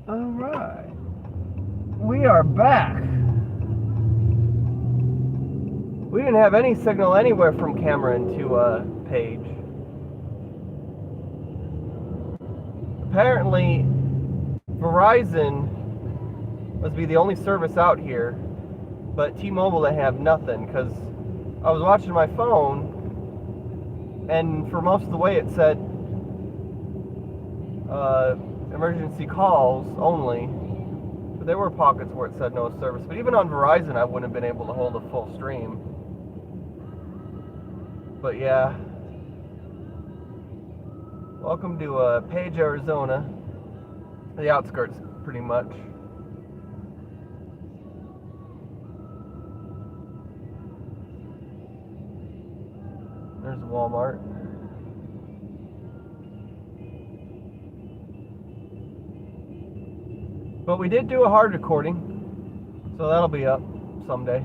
Alright. We are back. We didn't have any signal anywhere from Cameron to Page. Apparently, Verizon must be the only service out here, but T-Mobile they have nothing, because I was watching my phone, and for most of the way it said emergency calls only, but there were pockets where it said no service. But even on Verizon, I wouldn't have been able to hold a full stream. But yeah, welcome to Page, Arizona, the outskirts pretty much. There's Walmart. But we did do a hard recording, so that'll be up someday.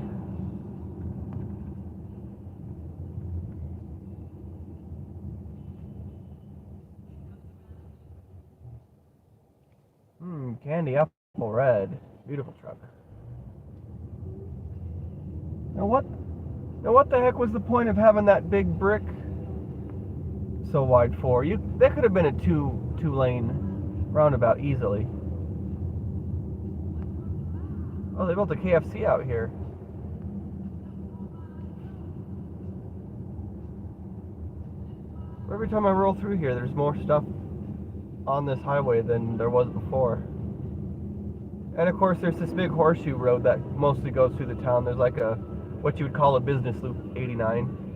Candy apple red. Beautiful truck. Now what the heck was the point of having that big brick so wide for? That could have been a two-lane roundabout easily. Oh, they built a KFC out here. Every time I roll through here, there's more stuff on this highway than there was before. And of course, there's this big horseshoe road that mostly goes through the town. There's like what you would call a business loop 89.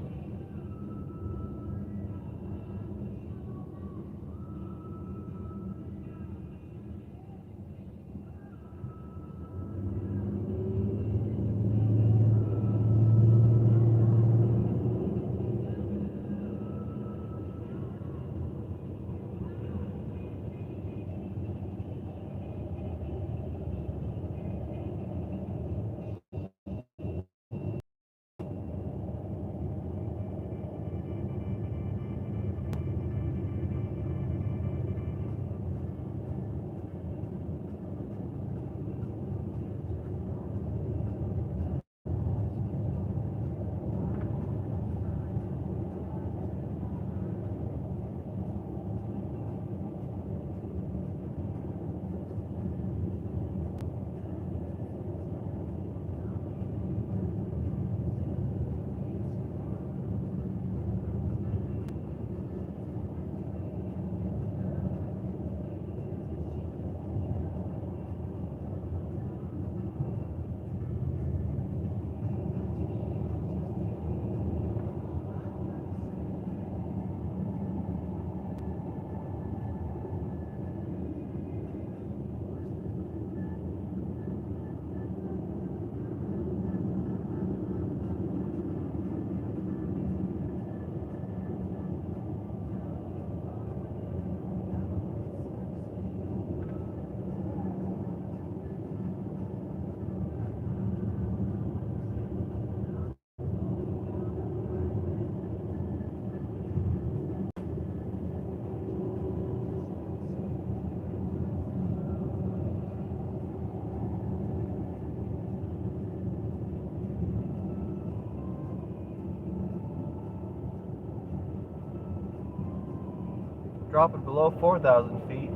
Drop it below 4,000 feet.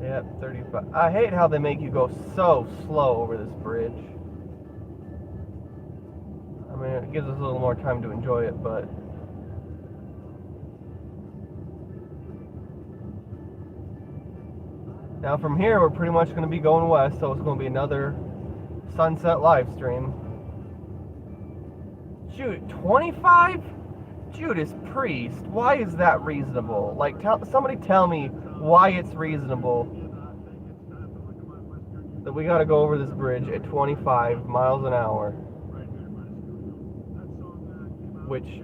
Yep, 35. I hate how they make you go so slow over this bridge. I mean, it gives us a little more time to enjoy it, but now from here we're pretty much going to be going west, so it's going to be another sunset live stream. Shoot, 25? Judas Priest, why is that reasonable? Like, somebody tell me why it's reasonable that we gotta go over this bridge at 25 miles an hour. Which,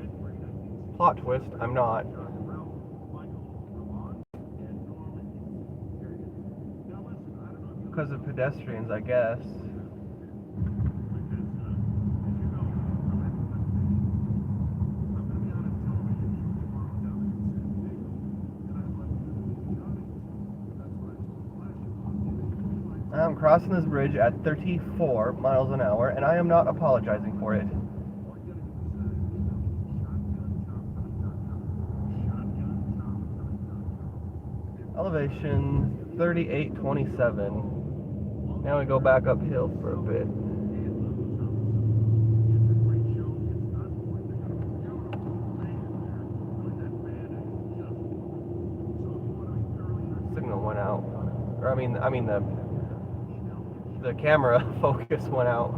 plot twist, I'm not. because of pedestrians, I guess. I'm crossing this bridge at 34 miles an hour, and I am not apologizing for it. Elevation 3827. Now we go back uphill for a bit. Signal went out. Or I mean the camera focus went out.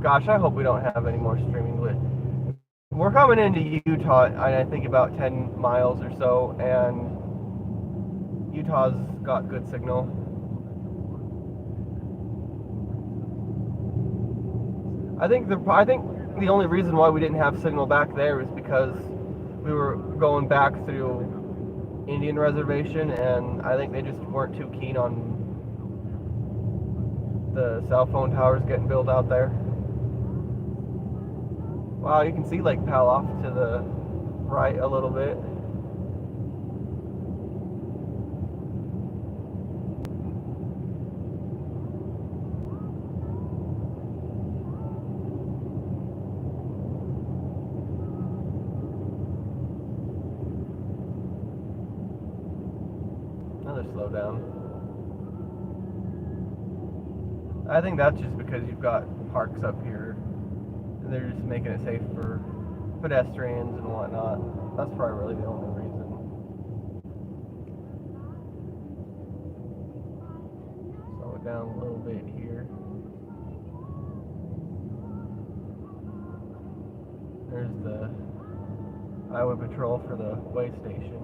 Gosh, I hope we don't have any more streaming glitch. We're coming into Utah, I think about 10 miles or so, and Utah's got good signal. I think the only reason why we didn't have signal back there is because we were going back through Indian Reservation, and I think they just weren't too keen on the cell phone towers getting built out there. Wow, you can see Lake Powell off to the right a little bit. Another slowdown. I think that's just because you've got parks up here, and they're just making it safe for pedestrians and whatnot. That's probably really the only reason. Slow it down a little bit here. There's the highway patrol for the way station.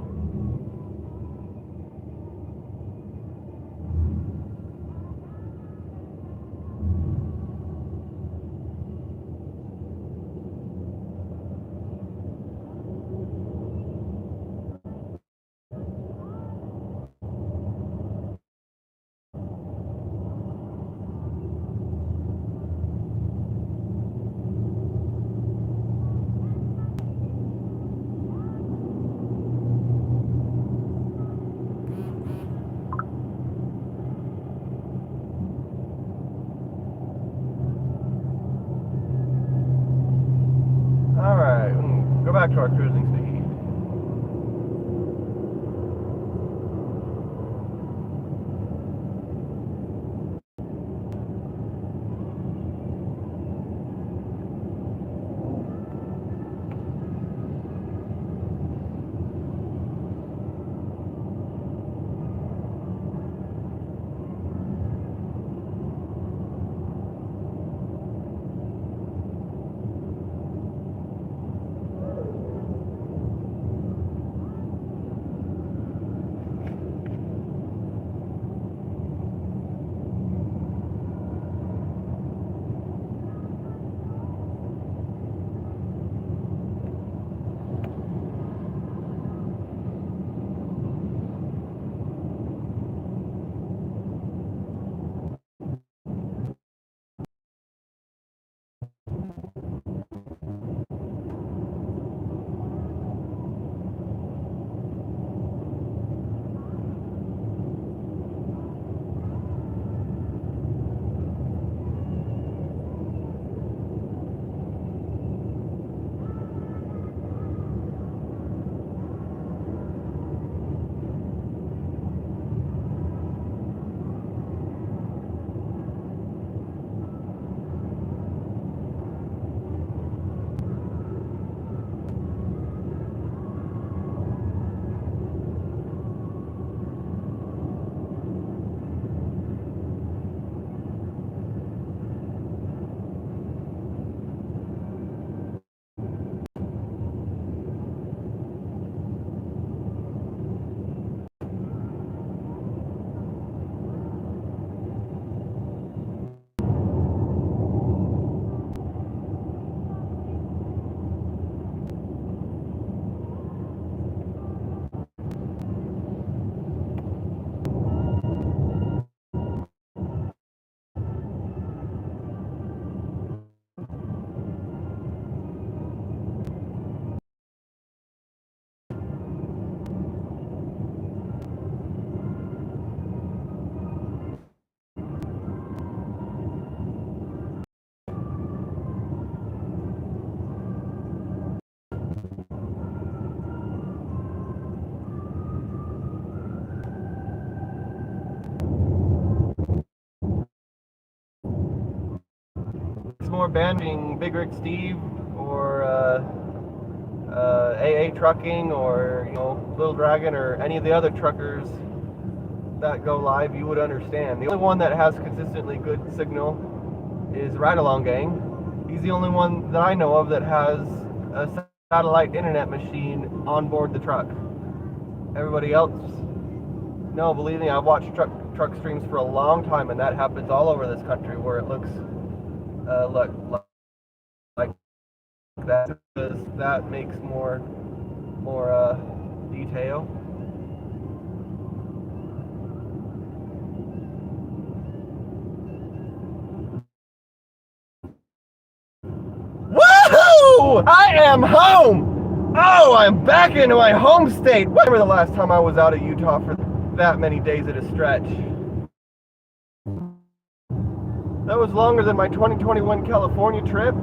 Alright, go back to our cruising speed. more banding Big Rig Steve or AA Trucking or Little Dragon or any of the other truckers that go live, you would understand. The only one that has consistently good signal is Ride Along Gang. He's the only one that I know of that has a satellite internet machine on board the truck. Everybody else, no, believe me, I've watched truck streams for a long time, and that happens all over this country where it looks like that, because that makes more detail. Woohoo! I am home! Oh, I'm back into my home state. I remember the last time I was out of Utah for that many days at a stretch. That was longer than my 2021 California trip.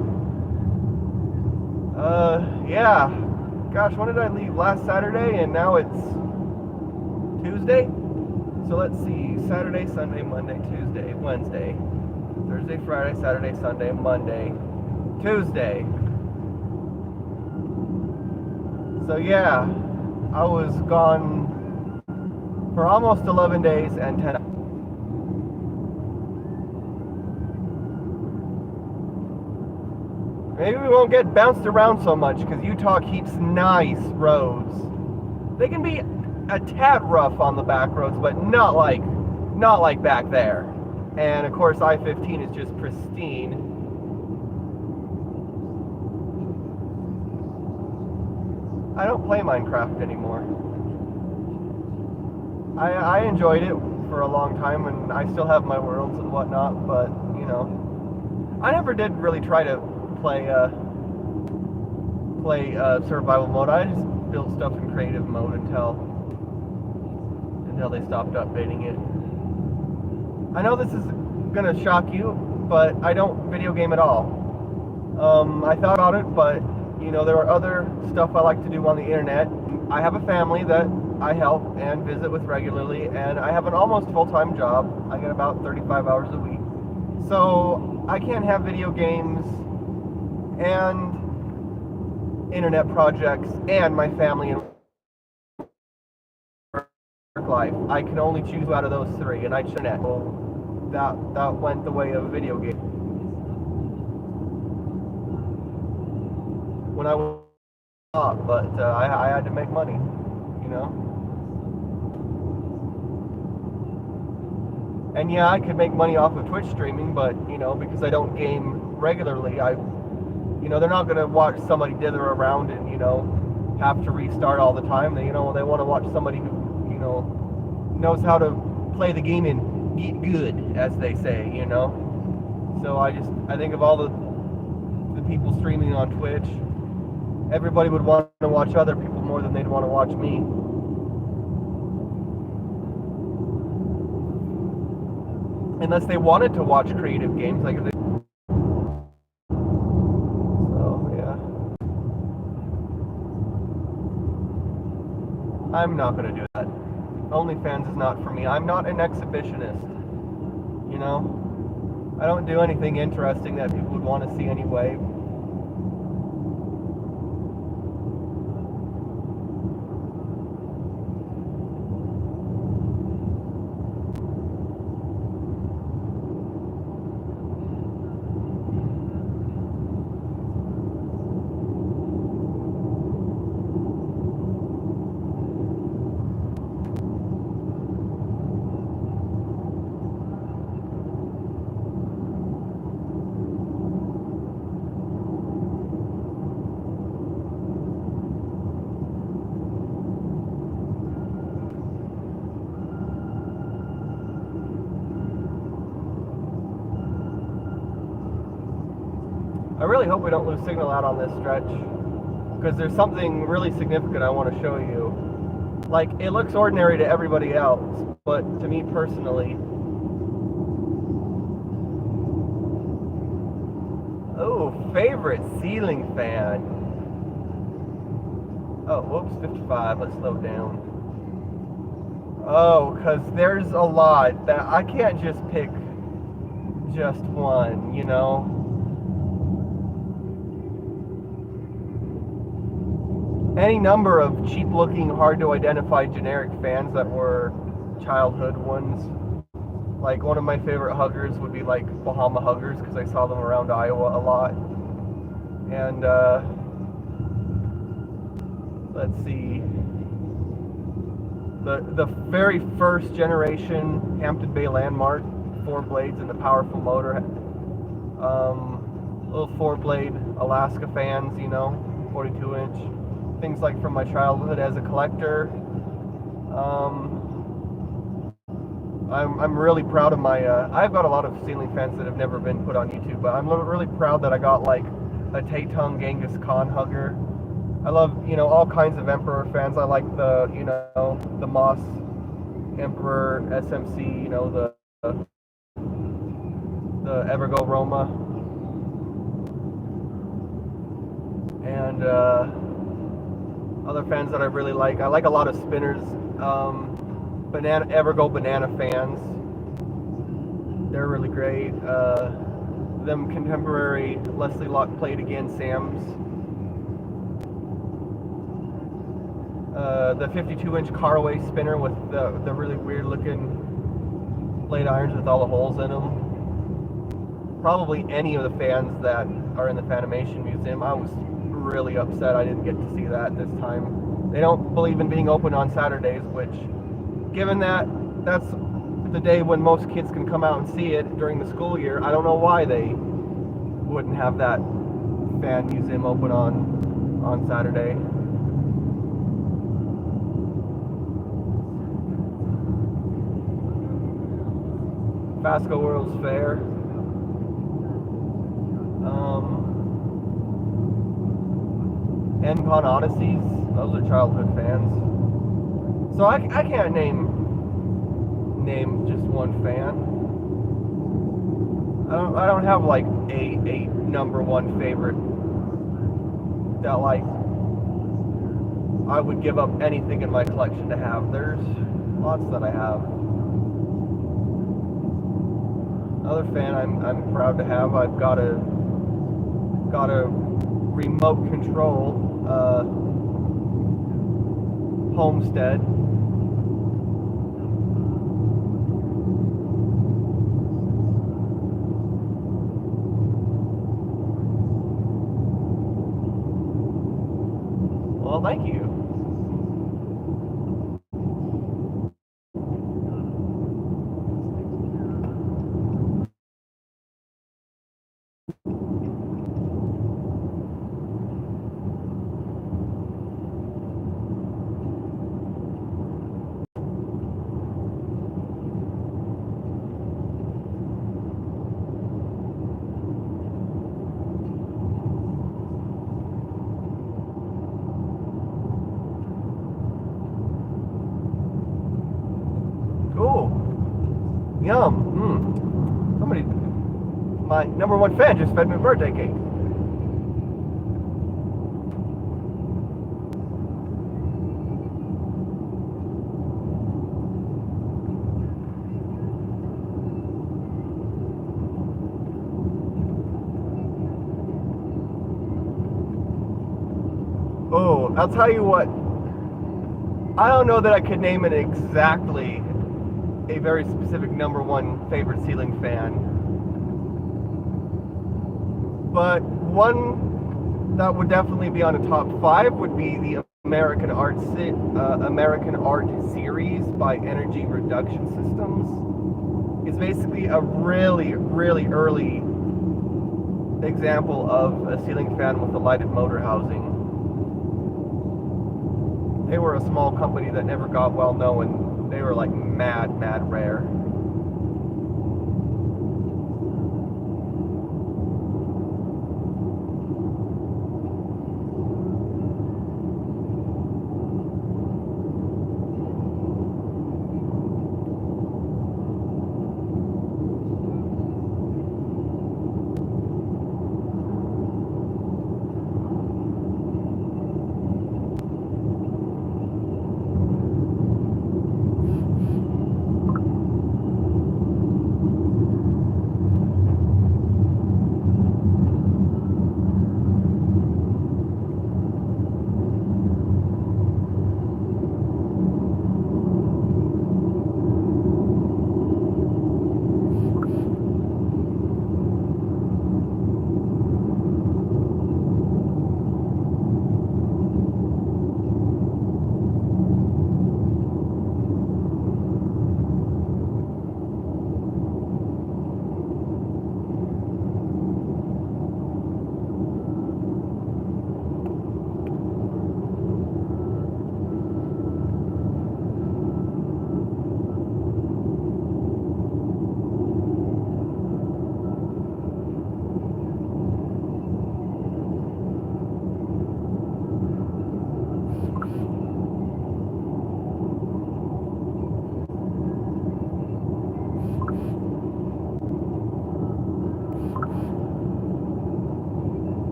Yeah. Gosh, when did I leave? Last Saturday, and now it's Tuesday? So let's see. Saturday, Sunday, Monday, Tuesday, Wednesday, Thursday, Friday, Saturday, Sunday, Monday, Tuesday. So yeah, I was gone for almost 11 days and 10. Maybe we won't get bounced around so much because Utah keeps nice roads. They can be a tad rough on the back roads, but not like back there. And of course, I-15 is just pristine. I don't play Minecraft anymore. I enjoyed it for a long time, and I still have my worlds and whatnot, but I never did really try to play survival mode. I just built stuff in creative mode until they stopped updating it. I know this is gonna shock you, but I don't video game at all. I thought about it, but there are other stuff I like to do on the internet. I have a family that I help and visit with regularly, and I have an almost full-time job. I get about 35 hours a week. So I can't have video games and internet projects and my family and work life. I can only choose out of those three, and I chose internet. So that went the way of a video game. When I was up, but I had to make money, And yeah, I could make money off of Twitch streaming, but because I don't game regularly, they're not gonna watch somebody dither around and have to restart all the time. They want to watch somebody who knows how to play the game and get good, as they say. So I think of all the people streaming on Twitch. Everybody would want to watch other people more than they'd want to watch me. Unless they wanted to watch creative games, like if they... So, yeah. I'm not going to do that. OnlyFans is not for me. I'm not an exhibitionist. I don't do anything interesting that people would want to see anyway. I really hope we don't lose signal out on this stretch, because there's something really significant I want to show you. Like, it looks ordinary to everybody else, but to me personally... Oh, favorite ceiling fan. Oh, whoops, 55, let's slow down. Oh, because there's a lot that I can't just pick just one, any number of cheap-looking, hard-to-identify generic fans that were childhood ones. Like, one of my favorite huggers would be like Bahama Huggers, because I saw them around Iowa a lot. And let's see, the very first generation Hampton Bay Landmark 4 blades and the powerful motor, little 4-blade Alaska fans, 42-inch, things like from my childhood as a collector. I'm really proud of my, I've got a lot of ceiling fans that have never been put on YouTube, but I'm really proud that I got like a Tatung Genghis Khan hugger. I love, all kinds of Emperor fans. I like the, the Moss Emperor SMC, the Evergo Roma. And other fans that I really like. I like a lot of spinners. Evergo Banana fans. They're really great. Them contemporary Leslie Lock Played Again Sams. The 52-inch Caraway spinner with the really weird looking blade irons with all the holes in them. Probably any of the fans that are in the Fanimation Museum. I was really upset I didn't get to see that this time. They don't believe in being open on Saturdays, which, given that that's the day when most kids can come out and see it during the school year, I don't know why they wouldn't have that fan museum open on Saturday. Fasco World's Fair. NCon Odysseys, those are childhood fans. So I can't name just one fan. I don't have like a number one favorite that like I would give up anything in my collection to have. There's lots that I have. Another fan I'm proud to have. I've got a remote control Homestead. Well, thank you. Yum. Somebody, my number one fan just fed me a birthday cake. Oh, I'll tell you what. I don't know that I could name it exactly a very specific number one favorite ceiling fan, but one that would definitely be on a top 5 would be the American Art series by Energy Reduction Systems. It's basically a really, really early example of a ceiling fan with a lighted motor housing. They were a small company that never got well known. They were like mad rare.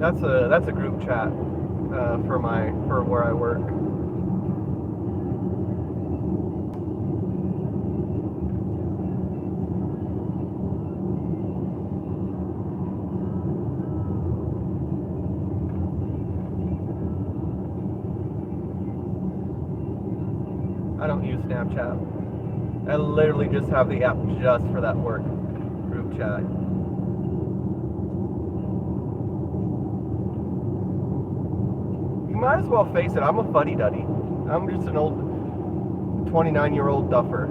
That's a group chat for where I work. I don't use Snapchat. I literally just have the app just for that work group chat. You might as well face it, I'm a fuddy-duddy. I'm just an old 29-year-old duffer.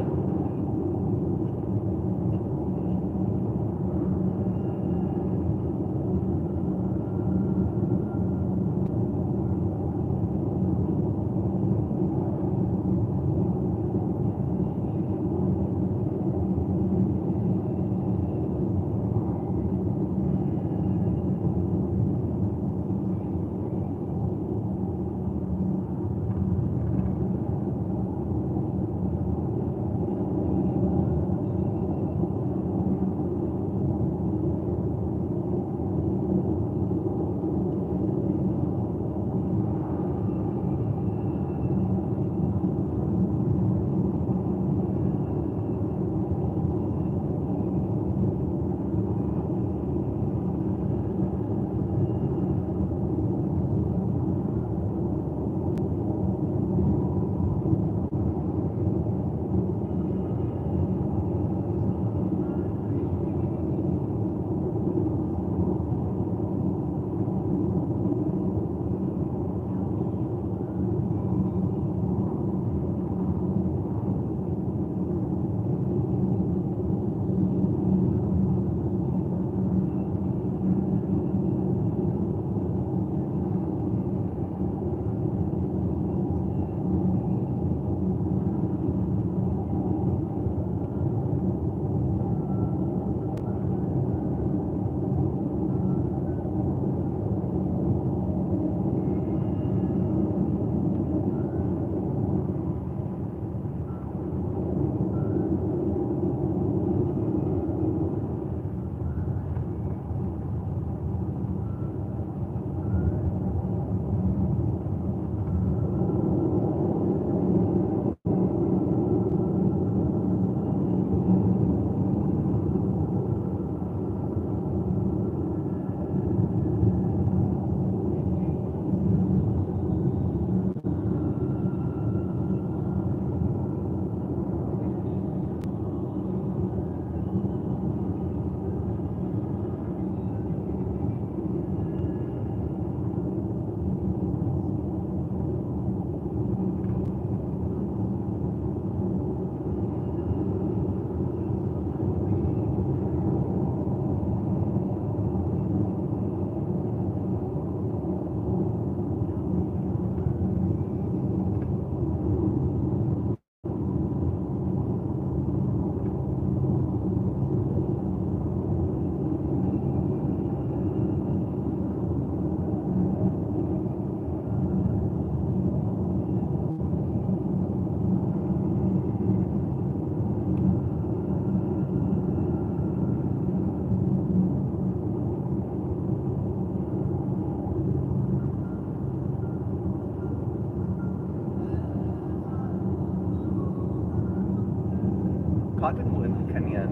Cottonwood Canyon.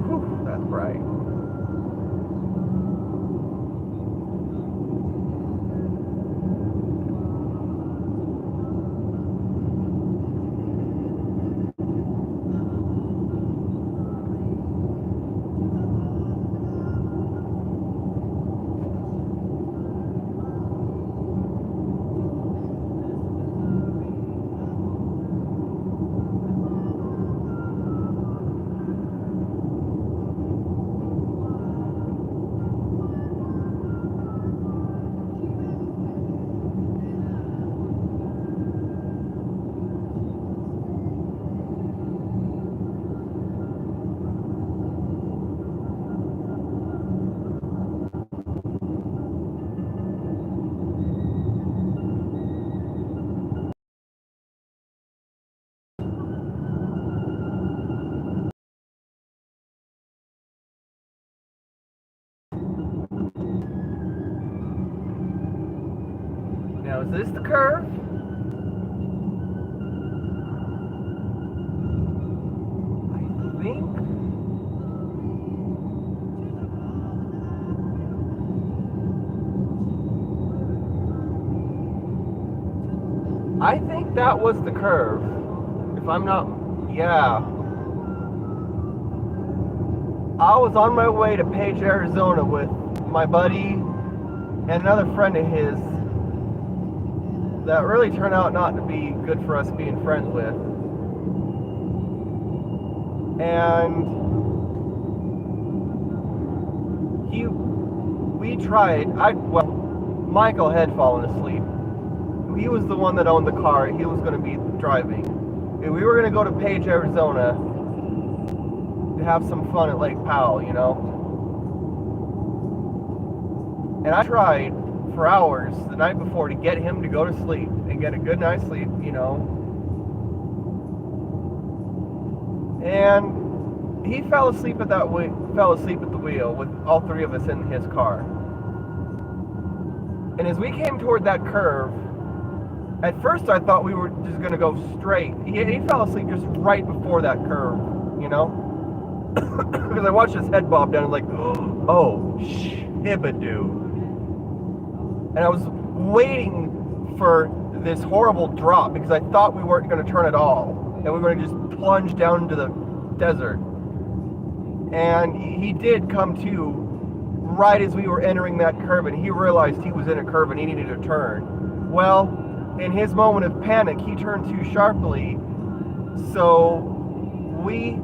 Whew, that's bright. Now, is this the curve? I think. I think that was the curve. If I'm not, yeah. I was on my way to Page, Arizona with my buddy and another friend of his that really turned out not to be good for us being friends with. And we tried, Michael had fallen asleep. He was the one that owned the car. He was going to be driving. And we were going to go to Page, Arizona to have some fun at Lake Powell, you know. And I tried for hours the night before to get him to go to sleep and get a good night's sleep, you know. And he fell asleep at the wheel with all three of us in his car. And as we came toward that curve, at first I thought we were just going to go straight. He fell asleep just right before that curve, you know? Because I watched his head bob down and like, oh, shibadoo. And I was waiting for this horrible drop because I thought we weren't going to turn at all. And we were going to just plunge down into the desert. And he did come to right as we were entering that curve, and he realized he was in a curve and he needed to turn. Well, in his moment of panic, he turned too sharply, so we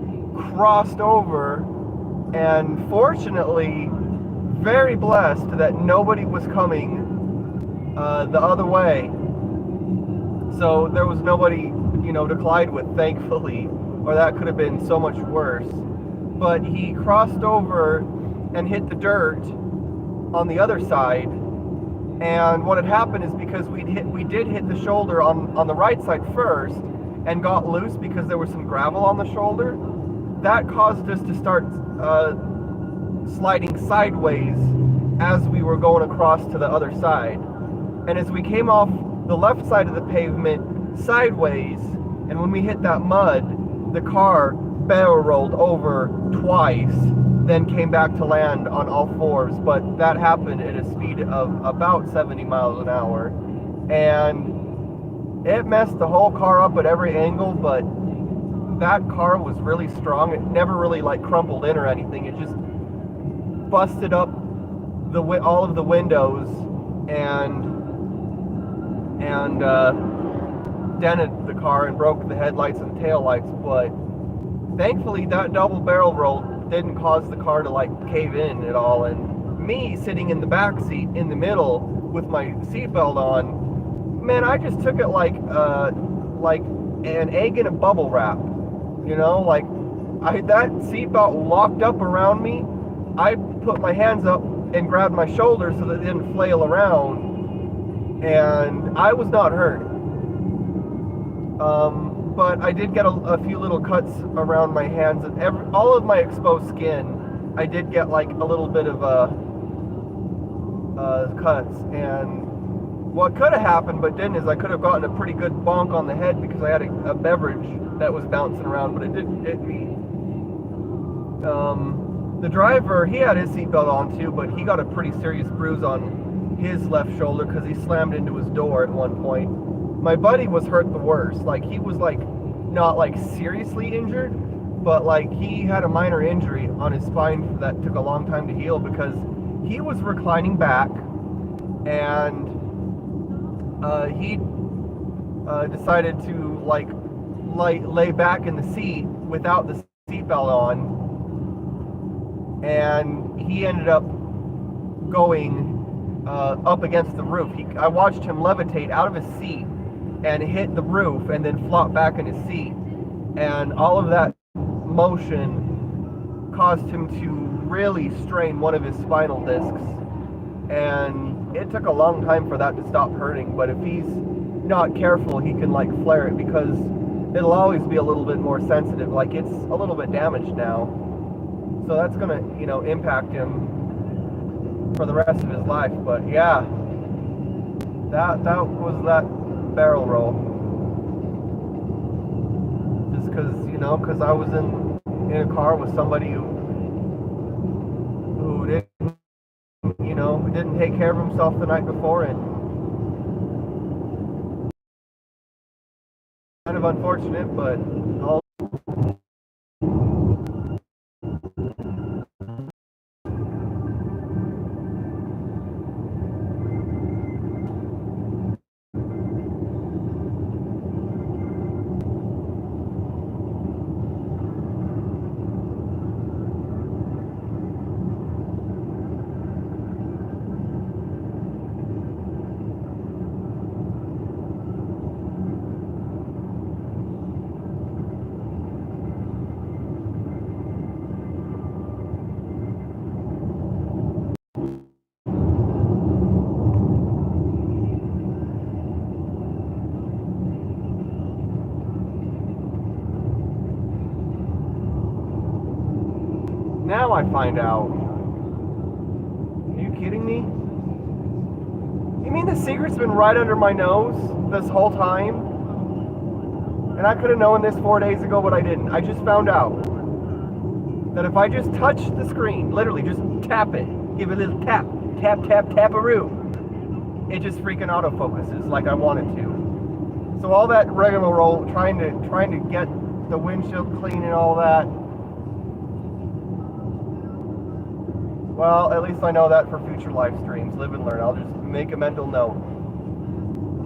crossed over, and fortunately, very blessed that nobody was coming the other way. So there was nobody, you know, to collide with, thankfully, or that could have been so much worse. But he crossed over and hit the dirt on the other side. And what had happened is because we did hit the shoulder on the right side first and got loose because there was some gravel on the shoulder, that caused us to start sliding sideways as we were going across to the other side. And as we came off the left side of the pavement sideways, and when we hit that mud, the car barrel rolled over twice, then came back to land on all fours. But that happened at a speed of about 70 miles an hour. And it messed the whole car up at every angle, but that car was really strong. It never really like crumpled in or anything. It just busted up all of the windows and dented the car and broke the headlights and taillights. But thankfully that double barrel roll didn't cause the car to like cave in at all. And me sitting in the back seat in the middle with my seatbelt on, man, I just took it like an egg in a bubble wrap. You know, like that seatbelt locked up around me. I put my hands up and grabbed my shoulders so that it didn't flail around, and I was not hurt. But I did get a few little cuts around my hands, and all of my exposed skin, I did get like a little bit of cuts. And what could have happened but didn't is I could have gotten a pretty good bonk on the head because I had a beverage that was bouncing around, but it didn't hit me. The driver, he had his seatbelt on too, but he got a pretty serious bruise on his left shoulder because he slammed into his door at one point. My buddy was hurt the worst. Like, he was like not like seriously injured, but like he had a minor injury on his spine that took a long time to heal because he was reclining back and he decided to like lay back in the seat without the seatbelt on, and he ended up going up against the roof. I watched him levitate out of his seat and hit the roof and then flop back in his seat, and all of that motion caused him to really strain one of his spinal discs, and it took a long time for that to stop hurting. But if he's not careful, he can like flare it because it'll always be a little bit more sensitive. Like, it's a little bit damaged now, so that's gonna, you know, impact him for the rest of his life. But yeah, That was that barrel roll. Just because I was in a car with somebody who didn't take care of himself the night before, and kind of unfortunate, but all. Now I find out. Are you kidding me? You mean the secret's been right under my nose this whole time? And I could have known this 4 days ago, but I didn't. I just found out that if I just touch the screen, literally just tap it, give it a little tap, tap-a-roo, it just freaking autofocuses like I want it to. So all that rigmarole, trying to get the windshield clean and all that, well, at least I know that for future live streams. Live and learn. I'll just make a mental note.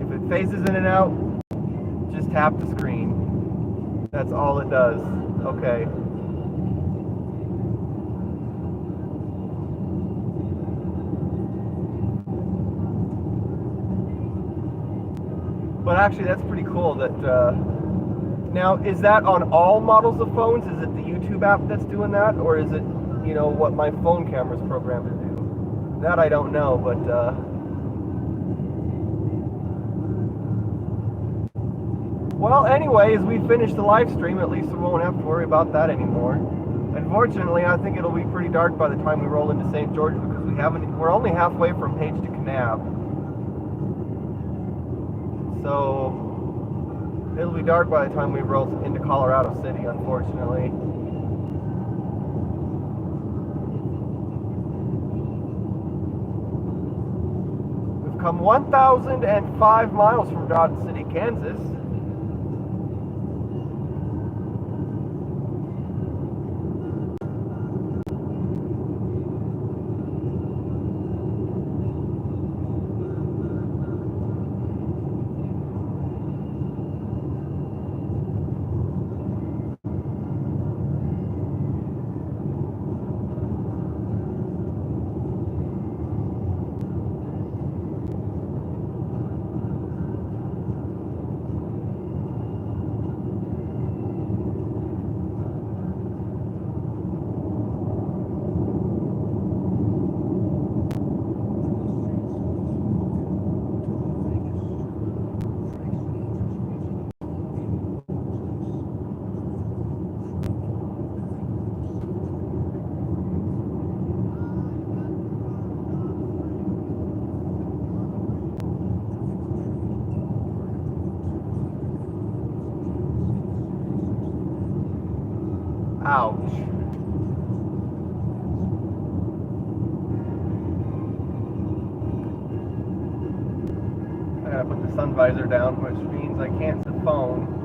If it phases in and out, just tap the screen. That's all it does. Okay. But actually, that's pretty cool that... now, is that on all models of phones? Is it the YouTube app that's doing that? Or is it... what my phone camera's programmed to do. That I don't know, but well, anyway, as we finish the live stream, at least we won't have to worry about that anymore. Unfortunately, I think it'll be pretty dark by the time we roll into St. George, because we're only halfway from Page to Kanab. So it'll be dark by the time we roll into Colorado City, unfortunately. Come 1,005 miles from Dodge City, Kansas. Ouch. I gotta put the sun visor down, which means I can't see the phone.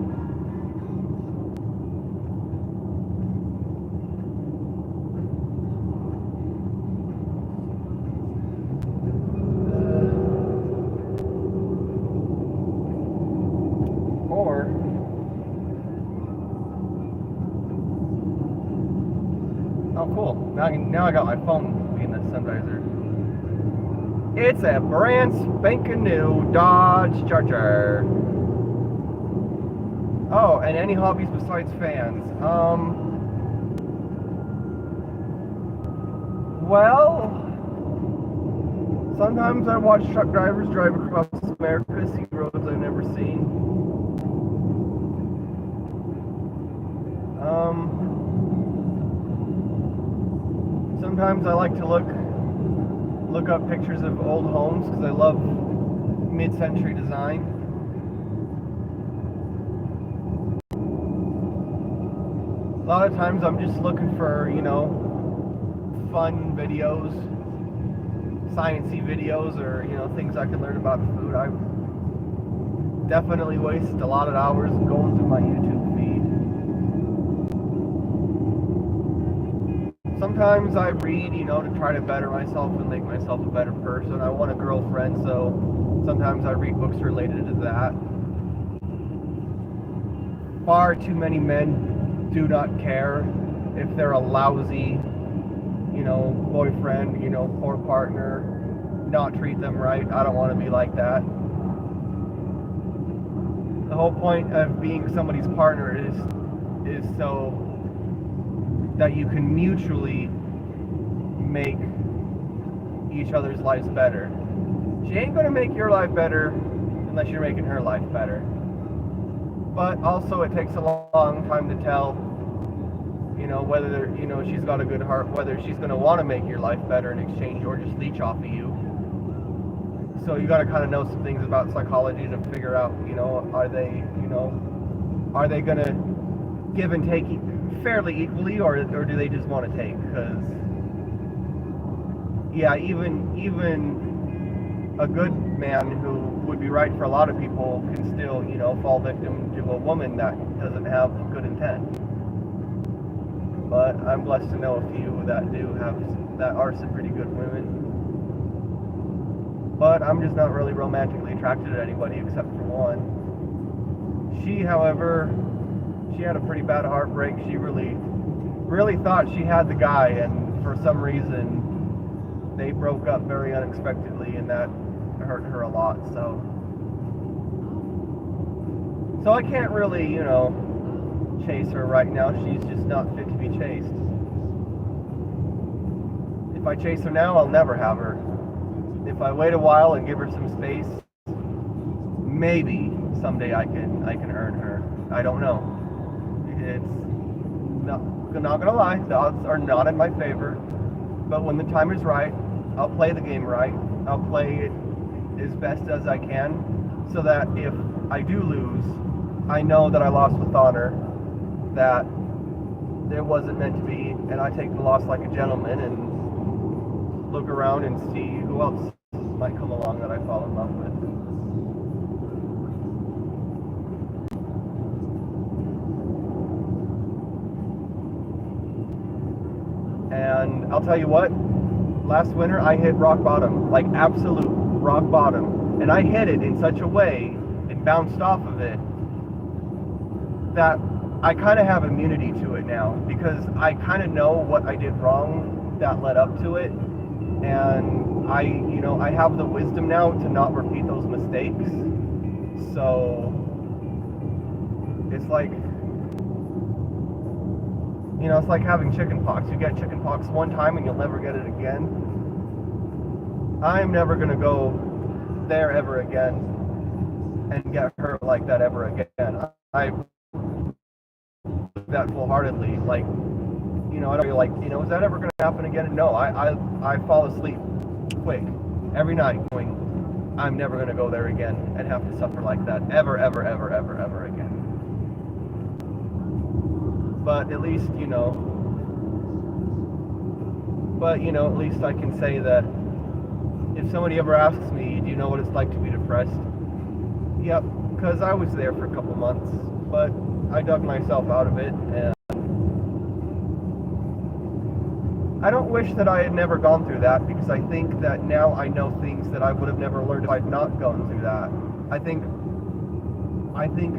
Oh, cool. Now I got my phone being the sun visor. It's a brand spanking new Dodge Charger. Oh, and any hobbies besides fans? Well, sometimes I watch truck drivers drive across America, see roads I've never seen. Sometimes I like to look up pictures of old homes because I love mid-century design. A lot of times I'm just looking for, fun videos, sciencey videos, or, things I can learn about food. I definitely waste a lot of hours going through my YouTube feed. Sometimes I read, to try to better myself and make myself a better person. I want a girlfriend, so sometimes I read books related to that. Far too many men do not care if they're a lousy, boyfriend, poor partner, not treat them right. I don't want to be like that. The whole point of being somebody's partner is so that you can mutually make each other's lives better. She ain't gonna make your life better unless you're making her life better. But also it takes a long time to tell, whether, she's got a good heart, whether she's going to want to make your life better in exchange or just leech off of you. So you got to kind of know some things about psychology to figure out, are they going to give and take fairly equally, or do they just want to take? Because, yeah, even a good man who would be right for a lot of people can still, fall victim to a woman that doesn't have good intent. But I'm blessed to know a few that are some pretty good women. But I'm just not really romantically attracted to anybody except for one. She, however, she had a pretty bad heartbreak. She really thought she had the guy, and for some reason they broke up very unexpectedly, and that hurt her a lot. So I can't really, chase her right now. She's just not fit to be chased. If I chase her now, I'll never have her. If I wait a while and give her some space, maybe someday I can earn her. I don't know. It's not gonna lie, the odds are not in my favor. But when the time is right, I'll play the game right. I'll play it as best as I can, so that if I do lose, I know that I lost with honor, that it wasn't meant to be, and I take the loss like a gentleman and look around and see who else might come along that I fall in love with. And I'll tell you what, last winter I hit rock bottom, like absolute rock bottom. And I hit it in such a way and bounced off of it that I kind of have immunity to it now, because I kind of know what I did wrong that led up to it. And I have the wisdom now to not repeat those mistakes. So it's like, it's like having chicken pox. You get chicken pox one time and you'll never get it again. I'm never going to go there ever again and get hurt like that ever again. I that full-heartedly, like, I don't like, is that ever going to happen again? No, I fall asleep quick every night going, I'm never going to go there again and have to suffer like that ever again. But at least, at least I can say that if somebody ever asks me, do you know what it's like to be depressed? Yep, because I was there for a couple months, but I dug myself out of it, and I don't wish that I had never gone through that, because I think that now I know things that I would have never learned if I'd not gone through that. I think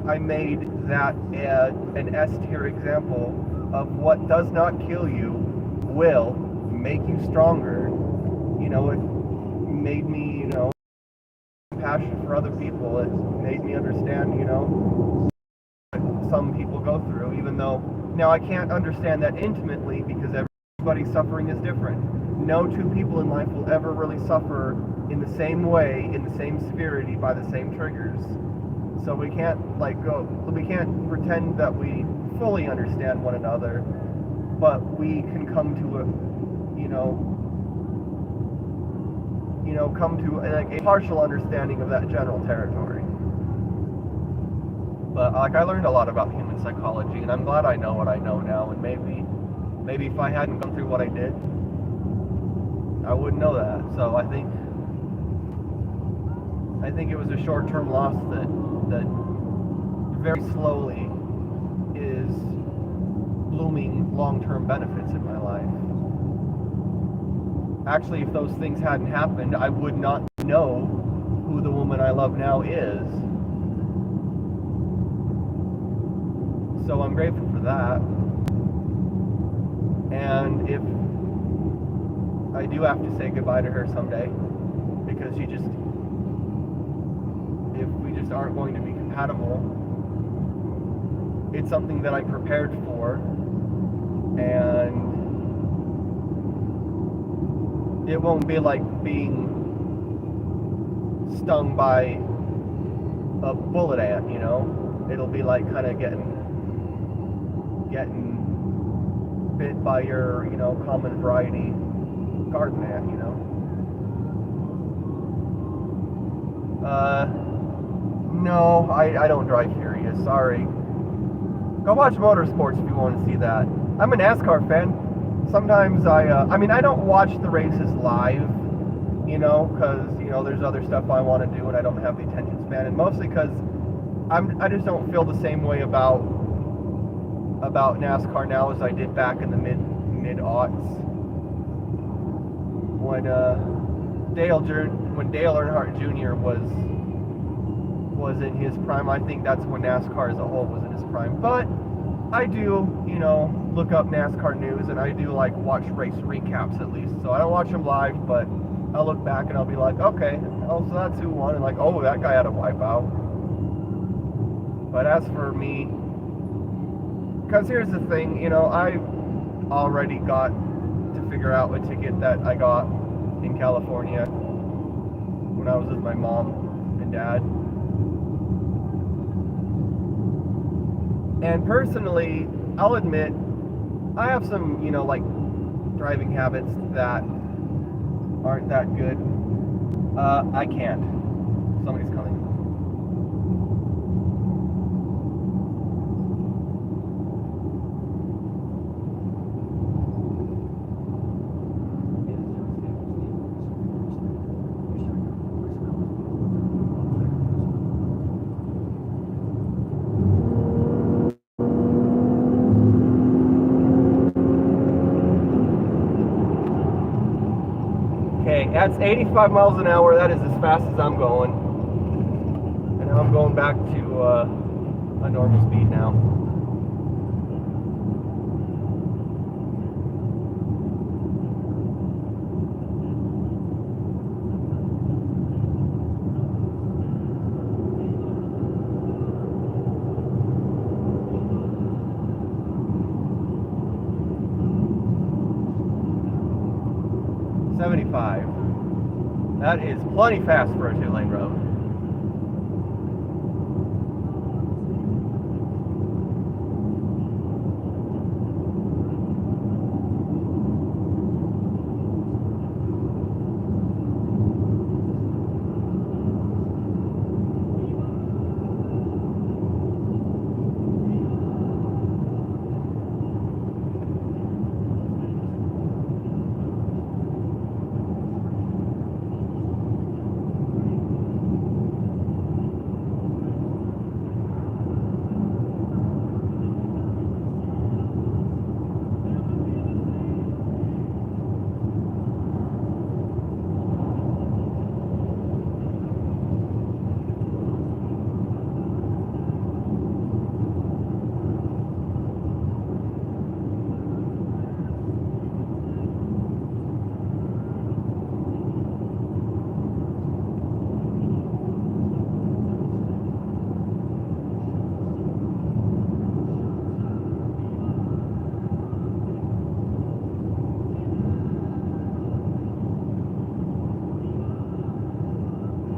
I made that an S-tier example of what does not kill you will make you stronger. It made me, passion for other people. It made me understand, what some people go through, even though now I can't understand that intimately, because everybody's suffering is different. No two people in life will ever really suffer in the same way, in the same severity, by the same triggers. So we can't we can't pretend that we fully understand one another, but we can come to come to like a partial understanding of that general territory. But like I learned a lot about human psychology, and I'm glad I know what I know now. And maybe if I hadn't gone through what I did, I wouldn't know that. So I think it was a short-term loss that very slowly is blooming long-term benefits in my life. Actually, if those things hadn't happened, I would not know who the woman I love now is. So I'm grateful for that. And if I do have to say goodbye to her someday, because if we just aren't going to be compatible, it's something that I prepared for, and it won't be like being stung by a bullet ant, It'll be like kind of getting bit by your, common variety garden ant, No, I don't drive Furious, sorry. Go watch Motorsports if you want to see that. I'm a NASCAR fan. Sometimes I don't watch the races live, because, there's other stuff I want to do and I don't have the attention span, and mostly because I just don't feel the same way about NASCAR now as I did back in the mid-aughts. When Dale Earnhardt Jr. was in his prime. I think that's when NASCAR as a whole was in his prime. But I do, look up NASCAR news, and I do watch race recaps at least. So I don't watch them live, but I'll look back and I'll be like, okay, so that's who won, and oh, that guy had a wipeout. But as for me, because here's the thing, I already got to figure out a ticket that I got in California when I was with my mom and dad. And personally, I'll admit, I have some, driving habits that aren't that good. I can't. Somebody's coming. Okay, that's 85 miles an hour. That is as fast as I'm going. And now I'm going back to a normal speed now. That is plenty fast for a 2-lane road.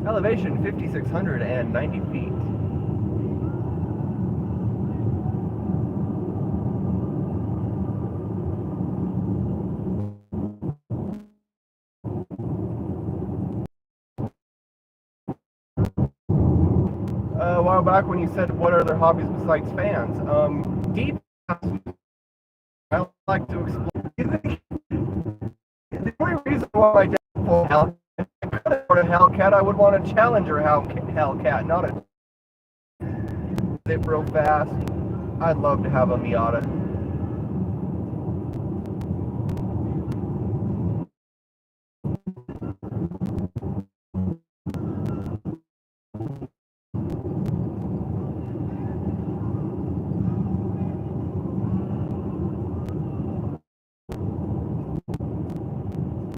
Elevation 5,690 feet. a while back when you said what are their hobbies besides fans. Deep. I like to explore. The only reason why my dad for Hellcat, if I could afford a Hellcat, I would want a Challenger Hellcat, not a zip real fast. I'd love to have a Miata.